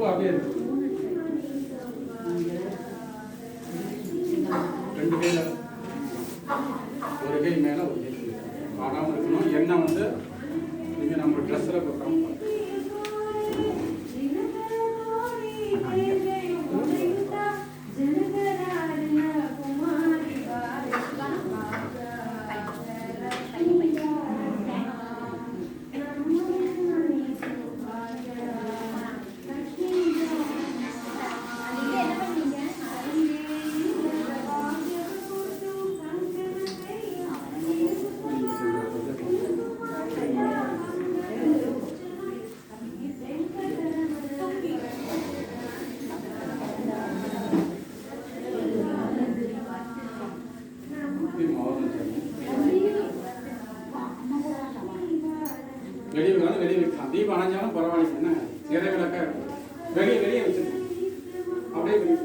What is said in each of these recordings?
அப்படியே இருக்கு. ரெண்டு கையில் ஒரு கை மேலே ஒரு கை காணாமல் இருக்கணும். எண்ணெய் வந்து நீங்கள் நம்ம ட்ரெஸ்ஸில் கொடுக்காம வெளியே வைக்கலாம், வெளியே வைக்கலாம். தீபம் அணைஞ்சாலும் பரவாயில்ல, என்ன நிறைய விளக்கா இருக்கும். வெளியே வெளியே வச்சிருக்கோம், அப்படியே வெளியே.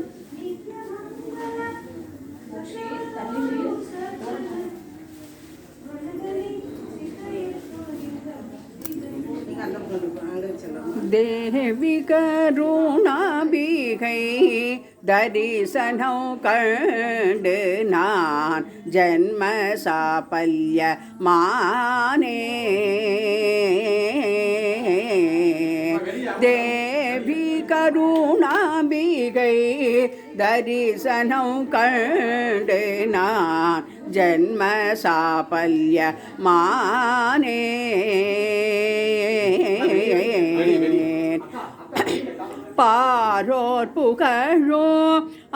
தேவி கருணாம்பிகை தரிசனம் கண்டு நான் ஜன்ம சாபல்ய மானே. தேவி கருணாம்பிகை தரிசனம் கண்டு நான் ஜன்ம சாபல்ய மானே. பாரோர் புகழோ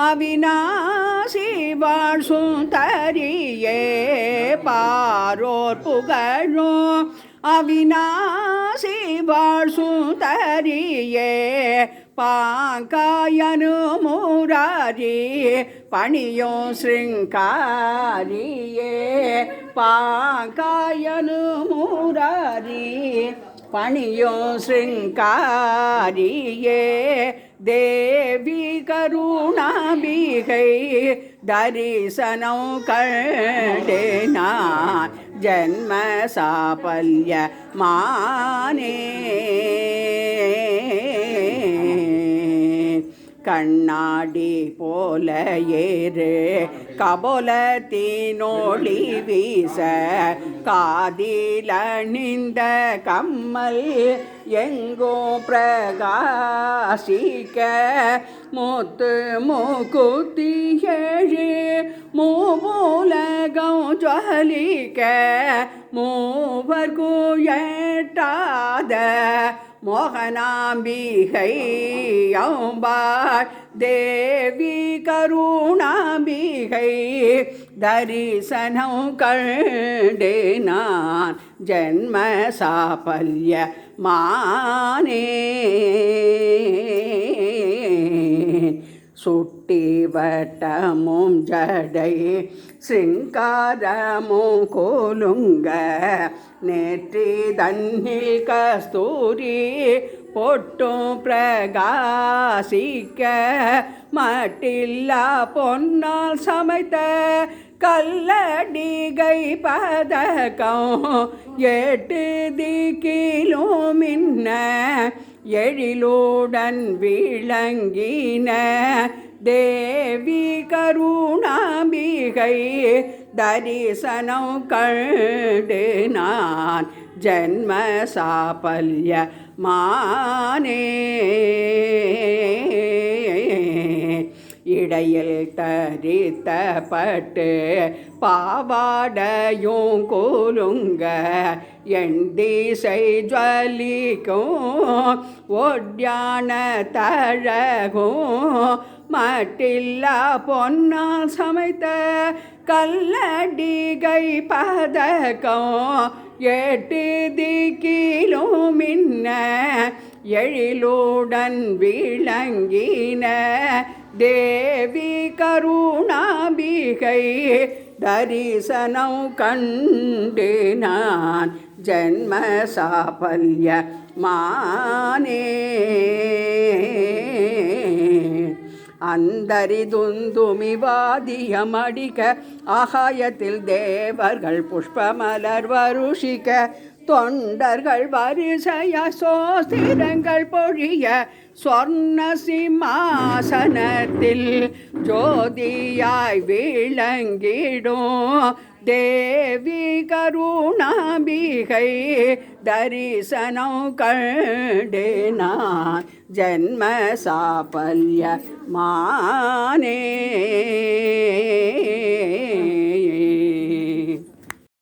அவிநாசி வாழ் சுந்தரியே. பாரோர் புகழோ அவிநாசி வாழ் சுந்தரியே. பாங்காயனு முராரி பணியோ ஸ்ருங்காரியே. பாங்காயனு முராரி பணியோ ஸ்ருங்காரியே. தேவி கருணாம்பிகை தரிசனம் கண்டு நான் ஜன்ம சாபல்ய மானே. கண்ணாடி போல ஏறு கபோலத்தினோழி வீச காதில் அணிந்த கம்மல் எங்கோ பிரகாசிக்க முத்து மூக்குத்தி ஏழு மூவுலகம் ஜலிக்க மூவர்க்கு எட்டாத மோகனாம்பிகை அம்பாள். தேவி கருணாம்பிகை தரிசனம் கண்டு நான் ஜன்ம சாபல்ய மானே. சுட்டி வட்டமும் ஜடை சிங்காரமும் கோலுங்க நேற்றி தன்னில் கஸ்தூரி பொட்டும் பிரகாசிக்க மட்டில்லா பொன்னால் சமைத்த கல்லடிகை பதக்கம் 8 திக்கிலும் மின்ன எழிலுடன் விளங்கின. தேவி கருணாம்பிகை தரிசனம் கண்டு நான் ஜன்ம சாபல்ய மானே. இடையில் தரித்த பட்டு பாவாடையும் கோலுங்க என் திசை ஜலிக்கும் ஒட்யான தழகும் மட்டில்லா பொன்னால் சமைத்த கல்லடிகை பதக்கம் 8 திக்கிலும் மின்ன எழிலுடன் விளங்கின. தேவி கருணாம்பிகை தரிசனம் கண்டு நான் ஜன்ம சாபல்ய மானே. அந்தரிதுந்துமி வாதியமடிக்க ஆகாயத்தில் தேவர்கள் புஷ்பமலர் வருஷிக்க தொண்டர்கள் வரிசைய சோஸ்திரங்கள் பொழிய சொர்ண சிம்மாசனத்தில் ஜோதியாய் விளங்கிடும் தேவி கருணாம்பிகை தரிசனம் கண்டேனான் ஜன்ம சாபல்ய மானே.